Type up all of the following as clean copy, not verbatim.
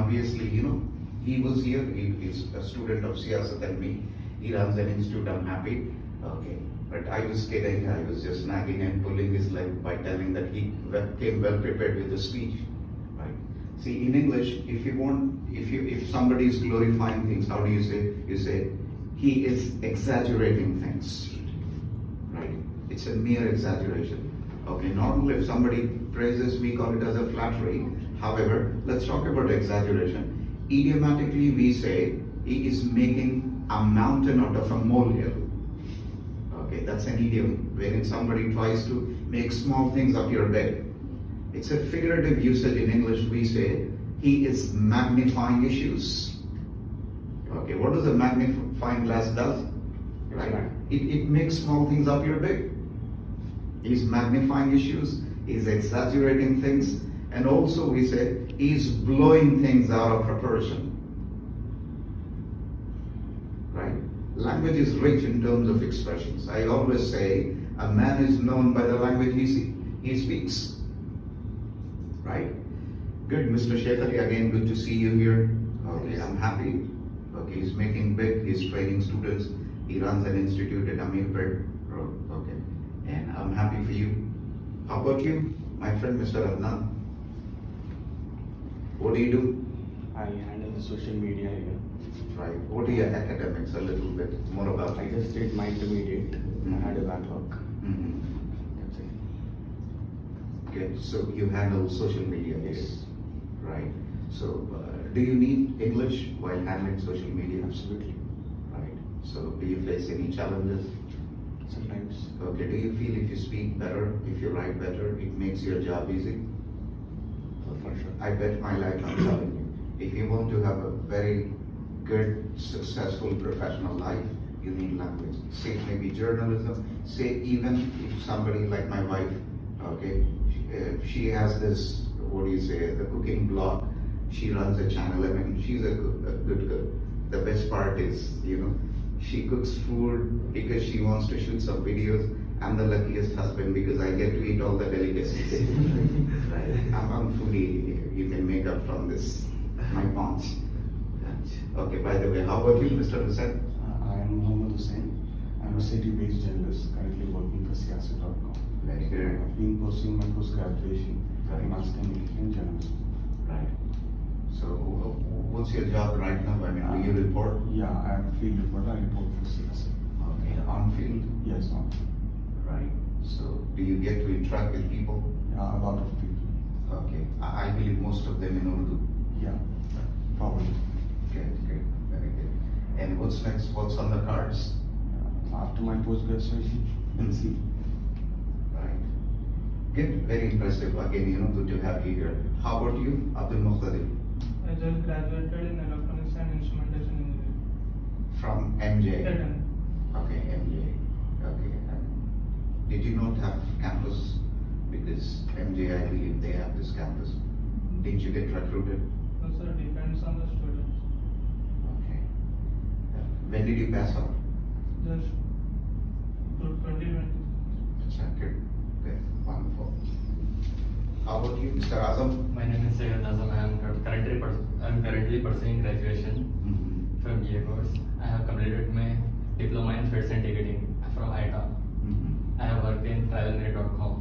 obviously, he was here. He is a student of Siasat and me. He runs an institute. I'm happy. Okay. But I was kidding. I was just nagging and pulling his leg by telling that he came well prepared with the speech. Right. See, in English, if somebody is glorifying things, how do you say? You say, he is exaggerating things. Right. It's a mere exaggeration. Okay. Normally, if somebody praises, we call it as a flattery. However, let's talk about exaggeration. Idiomatically, we say he is making a mountain out of a molehill. Okay, that's an idiom wherein somebody tries to make small things appear big. It's a figurative usage in English. We say he is magnifying issues. Okay, what does a magnifying glass does? Right? It makes small things appear big. He's magnifying issues. He's exaggerating things. And also we say he's blowing things out of proportion. Right? Language is rich in terms of expressions. I always say a man is known by the language he speaks. Right? Good, Mr. Shekhari, again, good to see you here. Okay, I'm happy. Okay, he's making big, he's training students. He runs an institute at Amirpet Road. Okay, and I'm happy for you. How about you, my friend, Mr. Adnan? What do you do? I handle the social media here. Right. What are your academics? A little bit more about I it. just did my intermediate. I had a backlog. Mm-hmm. That's it. Okay, so you handle social media. Yes. Right. So, do you need English while handling social media? Absolutely. Right. So, do you face any challenges? Sometimes. Okay. Do you feel if you speak better, if you write better, it makes your job easy? For sure. I bet my life I'm telling you. If you want to have a very good, successful professional life, you need language. Say maybe journalism. Say even if somebody like my wife, okay, she has this, what do you say, the cooking blog. She runs a channel. I mean, she's a good girl. The best part is, she cooks food because she wants to shoot some videos. I'm the luckiest husband because I get to eat all the delicacies. Right? I'm foodie. You can make up from this, my paunch. Okay, by the way, how about you, Mr. Hussain? I am Muhammad Hussain. I'm a city-based journalist currently working for Siasat.com. Very good. I've been pursuing my post-graduation Right. in mass communication and journalism. Right. So, what's your job right now? I mean, do you report? Yeah, I am a field reporter. I report for Siasat. Okay, on field? Yes, on field. Right. So, do you get to interact with people? Yeah, a lot of people. Okay. I believe most of them in Urdu. Yeah, probably. Good, good, very good. And what's next? What's on the cards? After my post-graduation, we'll see. Right. Good, very impressive. Again, good to have you here. How about you, Abdul Muqtadir? I just graduated in electronics and instrumentation engineering. From MJ. Titan. Okay, MJ. Okay. Did you not have campus? Because MJ, I believe they have this campus. Didn't you get recruited? No, sir, depends on the students. Okay. When did you pass out? Just 2020. Good. Okay, wonderful. How about you, Mr. Azam? My name is Syed Azam. I am currently pursuing graduation Mm-hmm. from BA course. I have completed my diploma in flights and ticketing from ITA. Mm-hmm. I have worked in travelmail.com.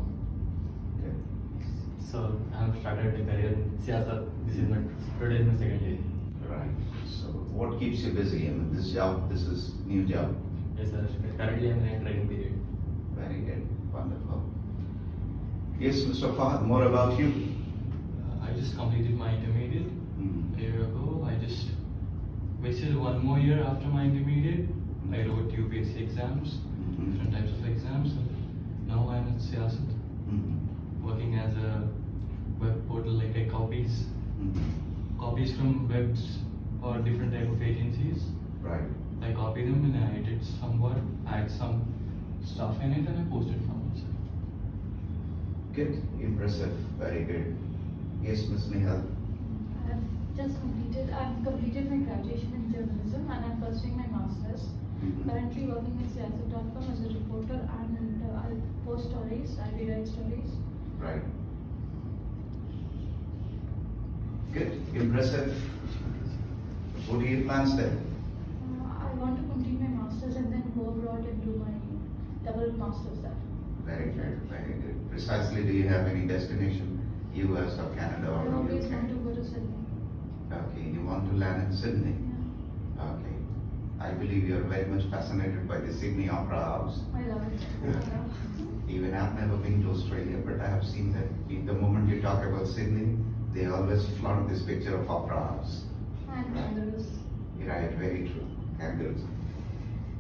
Okay. So I have started a career in Siasat. Today is my second year. Right. So, what keeps you busy in this job? This is new job. Yes, sir. Currently I am in a training period. Very good. Wonderful. Yes, Mr. Fahad, more about you. I just completed my intermediate Mm-hmm. a year ago. I just wasted 1 more year after my intermediate. I wrote UPSC exams, Mm-hmm. different types of exams. And now I'm in Siasat, Mm-hmm. working as a web portal. Like I copies Mm-hmm. from webs or different type of agencies. Right. I copy them and I edit somewhat, add some stuff in it, and I post it from it. Good. Impressive. Very good. Yes, Ms. Nihal. I've completed my graduation in journalism and I'm pursuing my master's. Mm-hmm. Currently working with Siasat.com as a reporter and I post stories, I rewrite stories. Right. Good, impressive. What are your plans then? I want to complete my masters and then go abroad and do my double masters there. Very good, very good. Precisely, do you have any destination? US or Canada I or always UK? want to go to Sydney. Okay, you want to land in Sydney? Yeah. Okay. I believe you are very much fascinated by the Sydney Opera House. I love it. Yeah. Even I've never been to Australia, but I have seen that the moment you talk about Sydney, they always flaunt this picture of Opera House. And kangaroos. Right, very true. Kangaroos.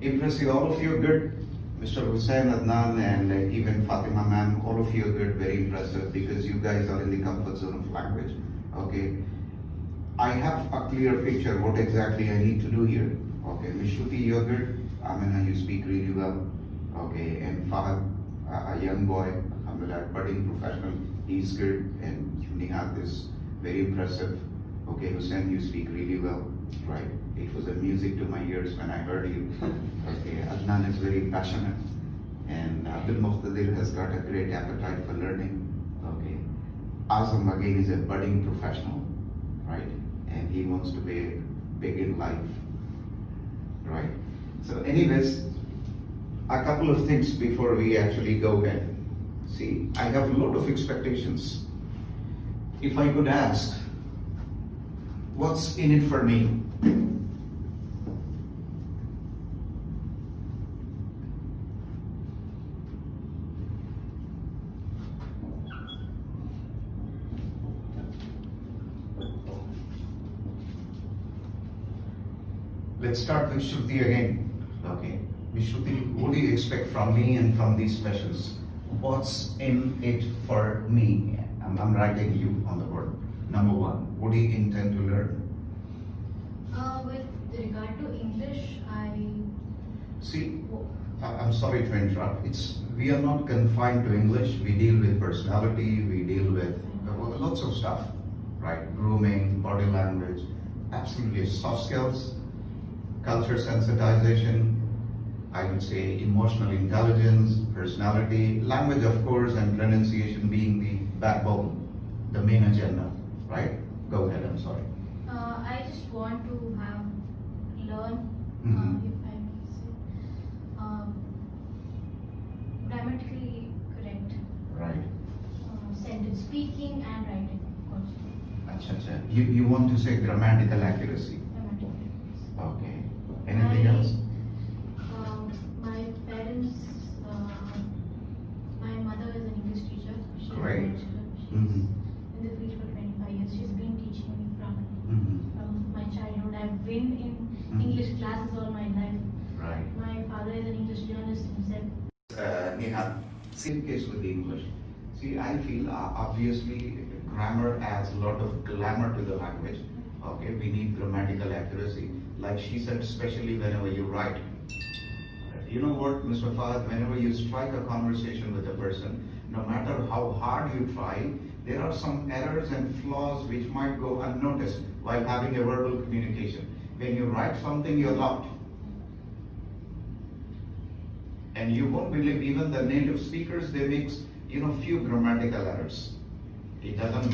Impressive, all of you are good. Mr. Hussain, Adnan, and even Fatima ma'am, all of you are good, very impressive because you guys are in the comfort zone of language. Okay. I have a clear picture what exactly I need to do here. Okay, Miss Shruti, you're good. Amina, you speak really well. Okay, and Fahad, a young boy, alhamdulillah, budding professional, he's good. And Nihat is very impressive. Okay, Hussein, you speak really well, right? It was a music to my ears when I heard you. Okay, Adnan is very passionate. And Abdul Muqtadir has got a great appetite for learning. Okay, Azam again is a budding professional, right? And he wants to be big in life, right? So anyways, a couple of things before we actually go ahead. See, I have a lot of expectations. If I could ask, what's in it for me? Let's start with Shruti again. Okay. Miss Shruti, what do you expect from me and from these specials? What's in it for me? I'm writing you on the board. Number one, what do you intend to learn? With regard to English, See, I'm sorry to interrupt. We are not confined to English. We deal with personality. We deal with lots of stuff, right? Grooming, body language, absolutely soft skills, culture sensitization. I would say emotional intelligence, personality, language, of course, and pronunciation being the backbone, the main agenda, right? Go ahead. I'm sorry. I just want to learn, Mhm. if I may say, grammatically correct Right. sentence speaking and writing, of course. Acha, acha. You want to say grammatical accuracy. Grammatically. Okay. Anything else? My parents, my mother is an English teacher. She Great. is a lecturer. She's Mhm. in the field for 25 years. She's been teaching me Mhm. from my childhood. I've been in Mhm. English classes all my life. Right. My father is an English journalist himself. Neha, same case with the English. See, I feel obviously grammar adds a lot of glamour to the language. Okay, we need grammatical accuracy. Like she said, especially whenever you write. You know what, Mr. Fahad, whenever you strike a conversation with a person, no matter how hard you try, there are some errors and flaws which might go unnoticed while having a verbal communication. When you write something, you're locked. And you won't believe even the native speakers, they make, few grammatical errors. It doesn't,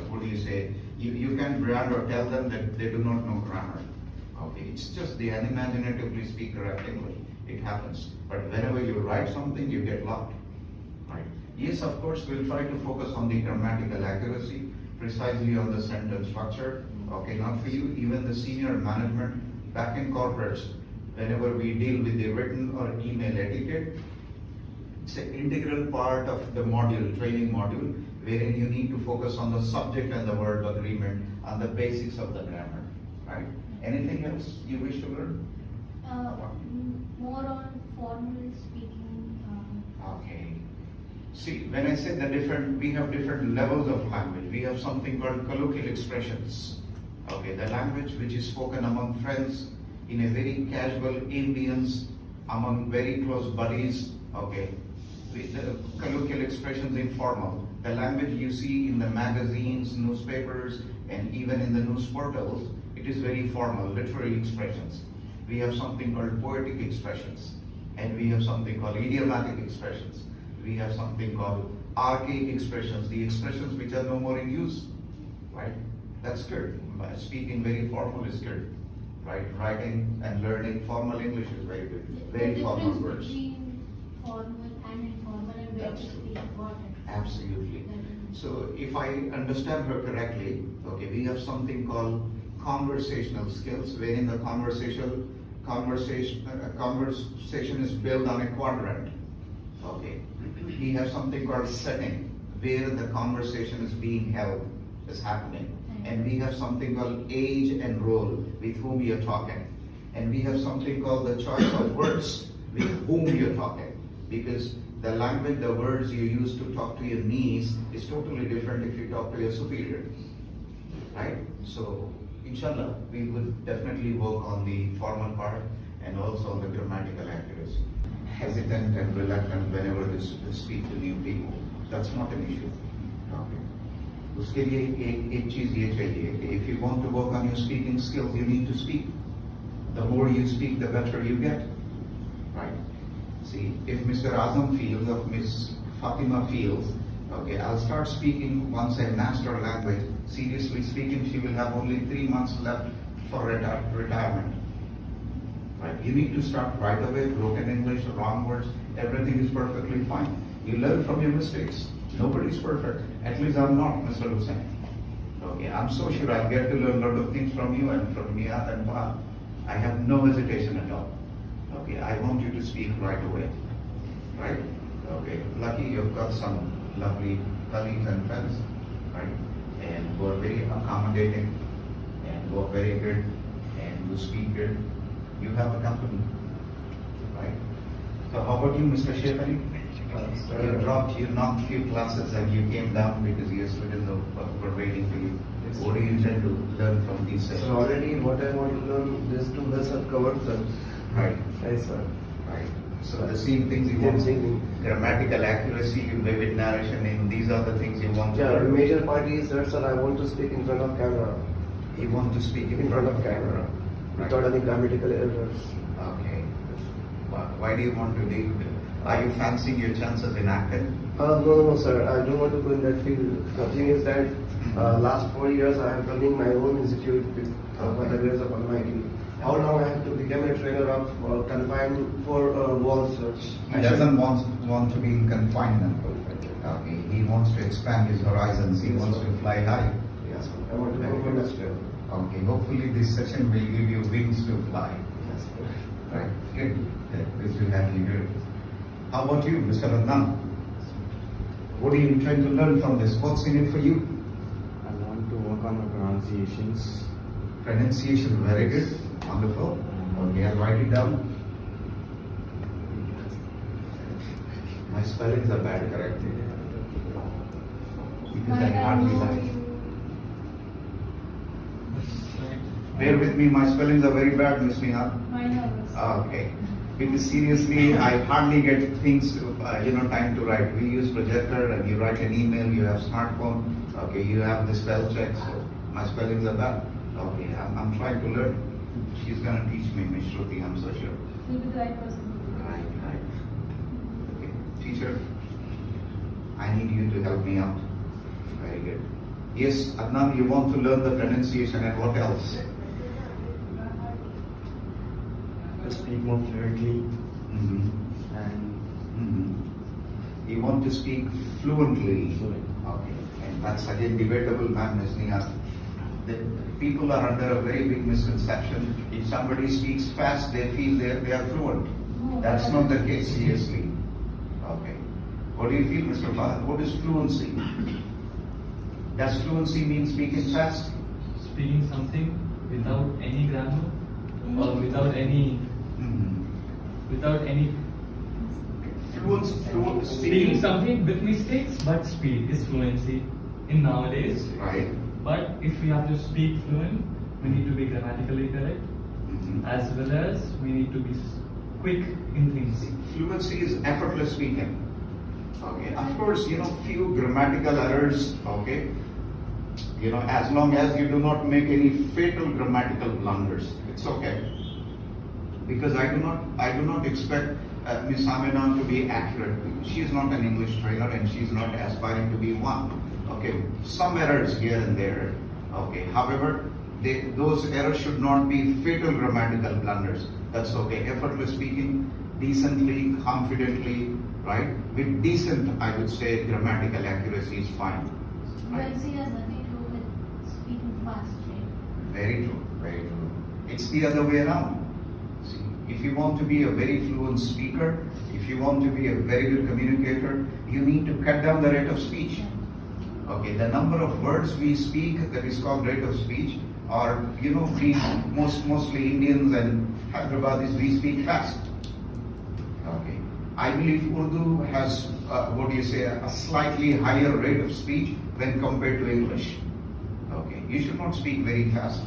what do you say? You can brand or tell them that they do not know grammar. Okay, it's just they unimaginatively speak correct English. It happens. But whenever you write something, you get locked. Right? Yes, of course, we'll try to focus on the grammatical accuracy, precisely on the sentence structure. Okay, not for you, even the senior management back in corporates, whenever we deal with the written or email etiquette, it's an integral part of the module, training module, wherein you need to focus on the subject and the verb agreement and the basics of the grammar, right? Anything else you wish to learn? More on formal speaking. Okay. See, when I say we have different levels of language. We have something called colloquial expressions. Okay, the language which is spoken among friends in a very casual ambience, among very close buddies. Okay, the colloquial expressions informal. The language you see in the magazines, newspapers, and even in the news portals, it is very formal, literary expressions. We have something called poetic expressions, and we have something called idiomatic expressions. We have something called archaic expressions, the expressions which are no more in use, right? That's good. Speaking very formal is good, right? Writing and learning formal English is very good. Very The formal difference words. between formal and informal and where to That's speak what. Absolutely. That is- So if I understand her correctly, okay, we have something called conversational skills, wherein the conversation is built on a quadrant. Okay. We have something called setting, where the conversation is being held, is happening. And we have something called age and role, with whom you're talking. And we have something called the choice of words, with whom you're talking. Because the language, the words you use to talk to your niece is totally different if you talk to your superior. Right? So, inshallah, we would definitely work on the formal part and also on the grammatical accuracy. Hesitant and reluctant whenever they speak to new people. That's not an issue. Okay. उसके लिए एक चीज ये चाहिए कि if you want to work on your speaking skills, you need to speak. The more you speak, the better you get. Right? See, if Mr. Azam feels, or Miss Fatima feels, okay, I'll start speaking once I master language. Seriously speaking, she will have only 3 months left for retirement. Right? You need to start right away, broken English, wrong words, everything is perfectly fine. You learn from your mistakes. Nobody's perfect. At least I'm not, Mr. Hussain. Okay, I'm so sure I'll get to learn a lot of things from you and from Mia and Fahad. I have no hesitation at all. Okay, I want you to speak right away. Right? Okay, lucky you've got some lovely colleagues and friends, right? And who are very accommodating and who are very good and who speak good. You have a company, right? So how about you, Mr. Shefali? You knocked few classes and you came down because your students were waiting for you. What do you intend to learn from these sessions? So already what I want to learn, these 2 months I've covered, sir. Right, Yes, sir. right. So the same things you Same want, thing. grammatical accuracy, vivid narration, and these are the things you want to Yeah, the learn. major part is that, sir, I want to speak in front of camera. You want to speak In front of camera. Right. Without any grammatical errors. Okay. Why do you want to do? Are you fancying your chances in acting? No, sir. I don't want to go in that field. The thing is that last 4 years I have running my own institute with by the grace of Almighty. How long I have to become a trainer of confined for wall search? He doesn't want to be in confinement. Okay. He wants to expand his horizons. He Yes, wants sir. to fly high. Yes, I want to go for next level. Okay. Hopefully this session will give you wings to fly. Yes, sir. Right. Good. Good to have you here. How about you, Mr. Adnan? What are you trying to learn from this? What's in it for you? I want to work on my pronunciations. Pronunciation, very good. Wonderful. Okay, I'll write it down. My spellings are bad, correct? Because I hardly like. Bear with me, my spellings are very bad, Miss Neha. Mine are Okay. Because seriously, I hardly get things, time to write. We use projector and you write an email, you have smartphone, okay, you have the spell check, so my spellings are bad. Okay, I'm trying to learn. She's gonna teach me, Miss Shruti, I'm so sure. You'll be the right person. Right. Okay, teacher, I need you to help me out. Very good. Yes, Adnan, you want to learn the pronunciation and what else? To speak more fluently Mhm. and Mhm. You want to speak fluently. Fluent. Okay. And that's again debatable, ma'am, Ms. Neha. The people are under a very big misconception. If somebody speaks fast, they feel they are fluent. No, That's not the case, seriously. Okay. What do you feel, Mr. Fahad? What is fluency? Does fluency mean speaking fast? Speaking something without any grammar or without any Mhm. Fluency, speaking something with mistakes, but speed is fluency in nowadays. Right. But if we have to speak fluent, we need to be grammatically correct, Mhm. as well as we need to be quick in things. Fluency is effortless speaking. Okay. Of course, few grammatical errors, okay. As long as you do not make any fatal grammatical blunders, it's okay. Because I do not expect Miss Amina to be accurate. She is not an English trainer and she is not aspiring to be one. Okay, some errors here and there, Okay. However, those errors should not be fatal grammatical blunders. That's okay. Effortless speaking, decently, confidently, right? With decent, I would say, grammatical accuracy is fine. Right? Fluency has nothing to do with speaking fast, right? Very true, very true. It's the other way around. See, if you want to be a very fluent speaker, if you want to be a very good communicator, you need to cut down the rate of speech. Okay, the number of words we speak, that is called rate of speech, or we mostly Indians and Hyderabadis, we speak fast. Okay, I believe Urdu has a slightly higher rate of speech when compared to English. Okay, you should not speak very fast.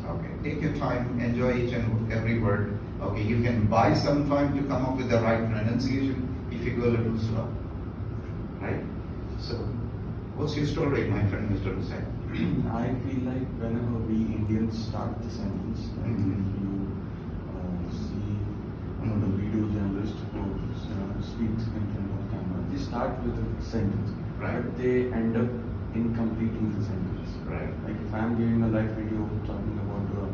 Okay, take your time, enjoy each and every word. Okay, you can buy some time to come up with the right pronunciation if you go a little slow. Right? So, what's your story, my friend, Mr. Hussain? I feel like whenever we Indians start the sentence, like if you see one of the video journalists who speaks in front of camera, they start with a sentence, Right. but they end up incompleting the sentence. Right. Like if I'm giving a live video talking about a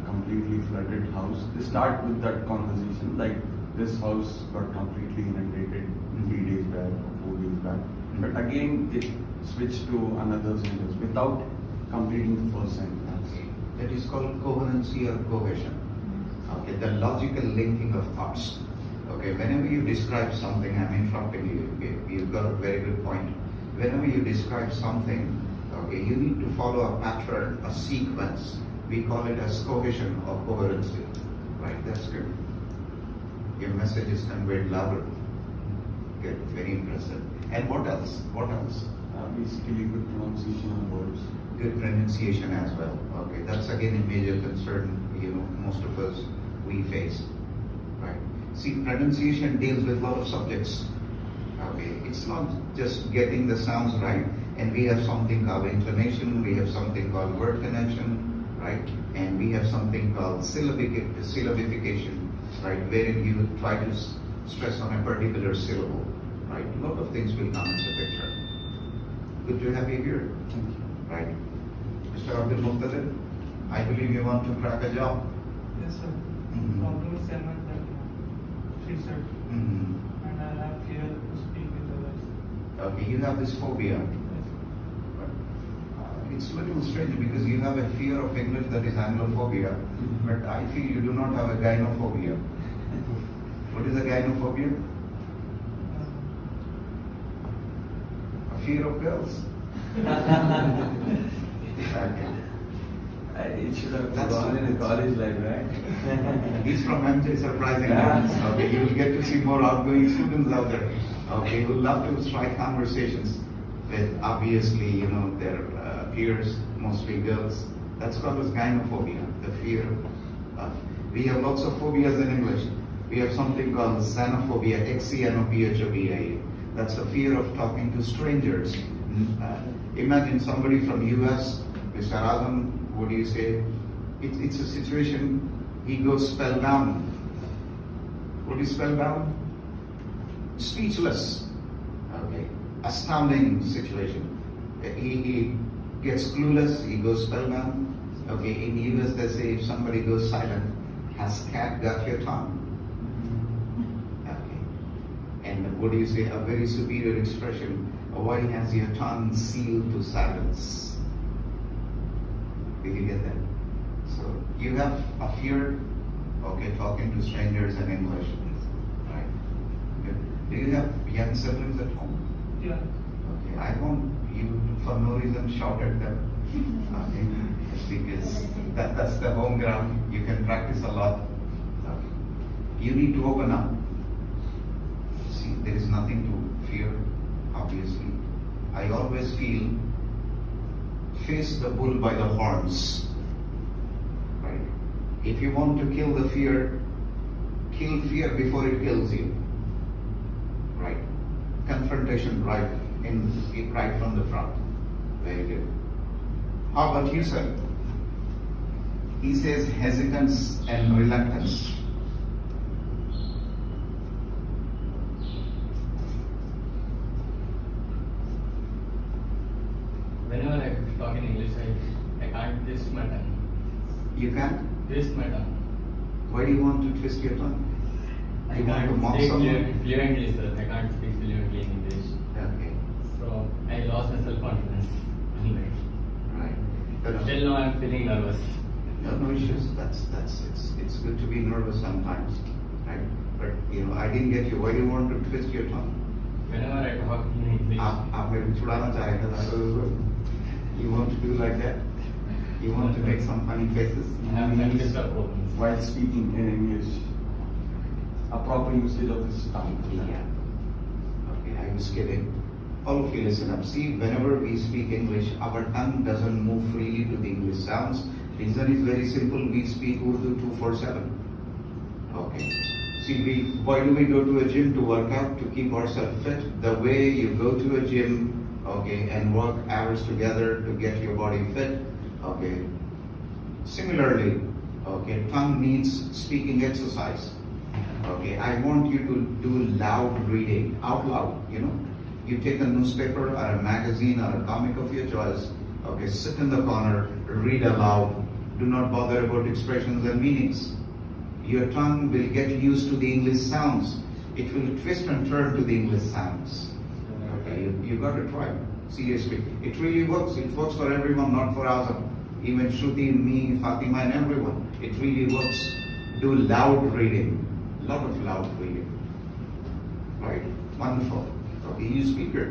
completely flooded house, they start with that conversation like this house got completely inundated 3 days back or 4 days back. But again, they switch to another sentence without completing the first sentence. That is called coherency or cohesion. Okay, the logical linking of thoughts. Okay, whenever you describe something, I'm interrupting you. You've got a very good point. Whenever you describe something, okay, you need to follow a pattern, a sequence. We call it as cohesion or coherency. Right, that's good. Your message is conveyed louder. Good, very impressive. And what else? What else? Basically, good pronunciation of words. Good pronunciation as well. Okay, that's again a major concern, most of us, we face. Right. See, pronunciation deals with a lot of subjects. Okay, it's not just getting the sounds right, and we have something called intonation, we have something called word connection, right? And we have something called syllabification, right? Wherein you try to stress on a particular syllable, right? A lot of things will come into the picture. Good to have you here. Thank you. Right. Mr. Abdul Muqtadir, I believe you want to crack a job. Yes, sir. Mhm. Problem is that she said, Mhm. and I have fear to speak with others. Okay, you have this phobia. Yes. But, it's a little strange because you have a fear of English that is Anglophobia, but I feel you do not have a gynophobia. What is a gynophobia? A fear of girls. Okay. It should have That's gone in a college life, right? He's from MJ, surprisingly. Yeah. Okay, you will get to see more outgoing students out there. Okay, who love to strike conversations with obviously, their peers, mostly girls. That's called as gynophobia, the fear of. We have lots of phobias in English. We have something called xenophobia, Xenophobia. That's the fear of talking to strangers. Imagine somebody from US, Mr. Adam, what do you say? It's a situation, he goes spellbound. What is spellbound? Speechless. Okay. Astounding situation. He gets clueless, he goes spellbound. Okay, in US they say if somebody goes silent, has cat got your tongue? Okay. And what do you say? A very superior expression. Why has your tongue sealed to silence? Did you get that? So you have a fear, okay, talking to strangers in English. Right. Good. Do you have young siblings at home? Yeah. Okay. I want you to, for no reason, shout at them. Okay. Because that's the home ground. You can practice a lot. Okay. You need to open up. See, there is nothing to fear, obviously. I always feel face the bull by the horns. Right? If you want to kill the fear, kill fear before it kills you. Right? Confrontation right from the front. Very good. How about you, sir? He says hesitance and reluctance. Whenever I talk in English, I can't twist my tongue. You can't? Twist my tongue. Why do you want to twist your tongue? I You want to can't mock speak someone? fluently, sir. I can't speak fluently in English. Okay, So I lost my self-confidence. right. But Till now I'm feeling nervous. no issues. It's good to be nervous sometimes, right? But I didn't get you. Why do you want to twist your tongue? Whenever I talk in English, आप मेरे को छुड़ाना चाह रहे थे. You want to do like that? You want to make some funny faces? I have language problems. While speaking in English, a proper usage of his tongue. Yeah. Okay, I was kidding. All of you listen up. See, whenever we speak English, our tongue doesn't move freely to the English sounds. Reason is very simple. We speak Urdu 2/4/7. Okay. See, why do we go to a gym? To work out, to keep ourselves fit. The way you go to a gym, okay, and work hours together to get your body fit, okay. Similarly, okay, tongue needs speaking exercise. Okay, I want you to do loud reading, out loud, You take a newspaper or a magazine or a comic of your choice, okay, sit in the corner, read aloud. Do not bother about expressions and meanings. Your tongue will get used to the English sounds. It will twist and turn to the English sounds. Okay, you got to try. Seriously. It really works. It works for everyone, not for Azam. Even Shruti, me, Fatima, and everyone. It really works. Do loud reading. Lot of loud reading. Right? Wonderful. Okay, you speaker.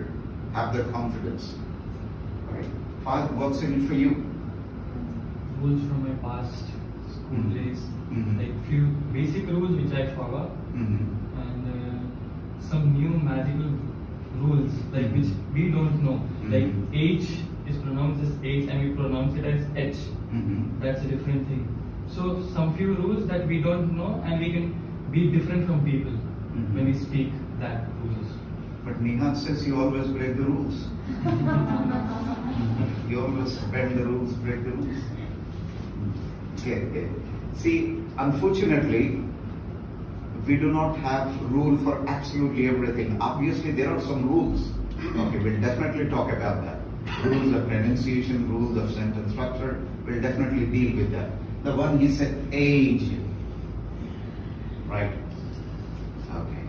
Have the confidence. Right? Faz, what's in it for you? Rules from my past school Mhm. days, Mhm. like few basic rules which I forgot, Mm-hmm. and some new magical rules like which we don't know. Mhm. Like H is pronounced as H and we pronounce it as H. Mm-hmm. That's a different thing. So some few rules that we don't know and we can be different from people Mhm. when we speak that rules. But Nihat says you always break the rules. You always bend the rules, break the rules. Okay. See, unfortunately, we do not have rule for absolutely everything. Obviously, there are some rules. Okay, we'll definitely talk about that. Rules of pronunciation, rules of sentence structure. We'll definitely deal with that. The one he said, age. Right. Okay.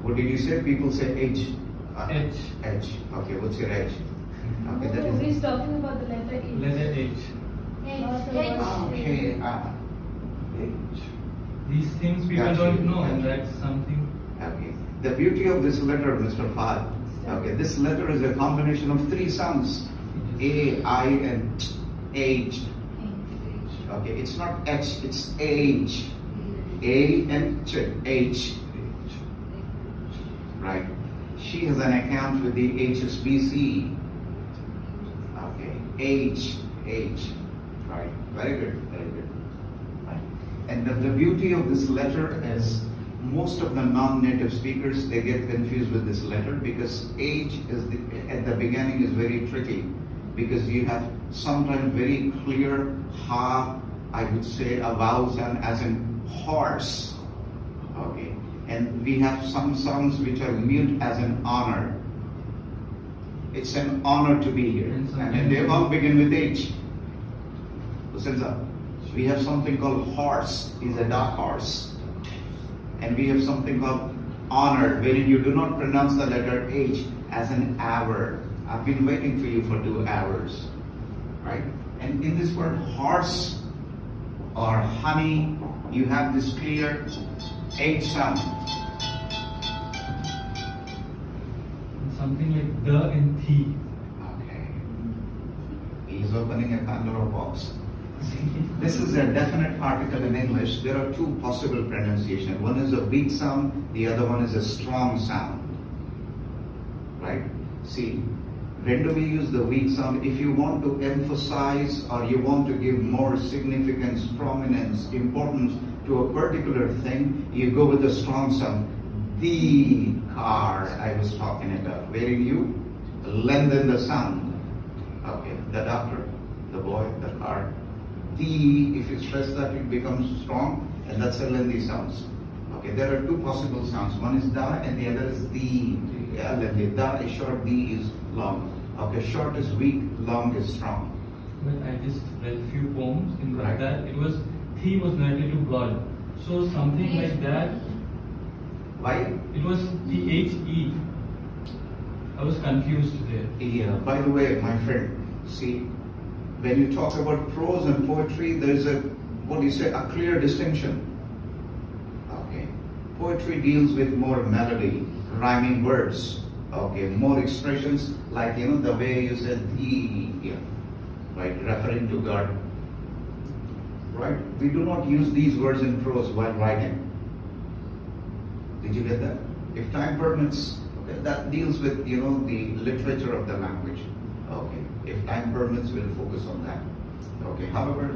What did you say? People say age. H. H. Okay, what's your age? Okay, that No, is. he's talking about the letter E. Letter H. Okay. Age. These things people Gotcha. don't know, and Gotcha. that's something. Okay. The beauty of this letter, Mr. Fahd. Okay, this letter is a combination of three sounds: A, I, and T. Age. Okay, it's not H, it's age. A and Ch. Age. Right. She has an account with the HSBC. Okay. Age. Right. Very good. Right. And the beauty of this letter is most of the non-native speakers, they get confused with this letter because age is at the beginning is very tricky because you have sometimes very clear ha, I would say a vowel sound as in horse. Okay. And we have some sounds which are mute as an honor. It's an honor to be here. And they all begin with H. Listen up. We have something called horse, is a dark horse. And we have something called honor, wherein you do not pronounce the letter H as an hour. I've been waiting for you for 2 hours. Right? And in this word horse or honey, you have this clear H sound. Something like the and the. Okay. He's opening a Pandora box. This is a definite particle in English. There are two possible pronunciations. One is a weak sound, the other one is a strong sound. Right? See, when do we use the weak sound? If you want to emphasize or you want to give more significance, prominence, importance to a particular thing, you go with the strong sound. The car I was talking about, wherein you lengthen the sound. Okay, the doctor, the boy, the car. The, if you stress that, it becomes strong, and that's a lengthy sounds. Okay, there are two possible sounds. One is da, and the other is the. Yeah, lengthy. Da is short, the is long. Okay, short is weak, long is strong. But I just read few poems in Right. that it was theme was related to blood. So something like that. Why? It was THE. I was confused there. Yeah, by the way, my friend, see, when you talk about prose and poetry, there is a, what do you say, a clear distinction. Okay. Poetry deals with more melody, rhyming words, okay, more expressions, like, the way you said the here, right, referring to God. Right? We do not use these words in prose while writing. Did you get that? If time permits, okay, that deals with, the literature of the language. Okay. If time permits, we'll focus on that. Okay. However,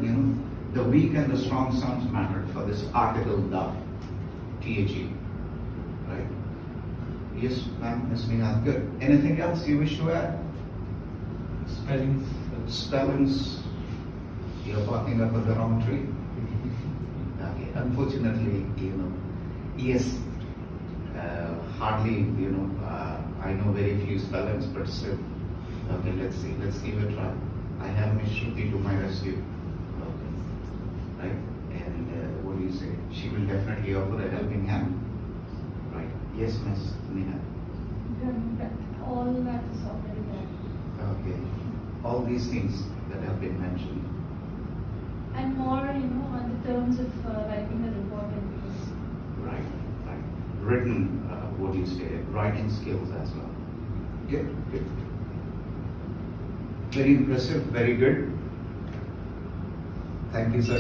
the weak and the strong sounds matter for this article the, THE. Right? Yes, ma'am, Ms. Meena, good. Anything else you wish to add? Spellings. Spellings, you're barking up at the wrong tree. Okay. Unfortunately, yes, hardly, I know very few spellings, but still. Okay, let's see. Let's give it a try. I have Miss Shruti to my rescue. Okay. Right? And what do you say? She will definitely offer a helping hand. Right? Yes, Miss Meena. All that is already there. Okay. All these things that have been mentioned. And more, on the terms of writing a report and this. Right, right. Written, what do you say, writing skills as well. Good, good. Very impressive, very good. Thank you, sir.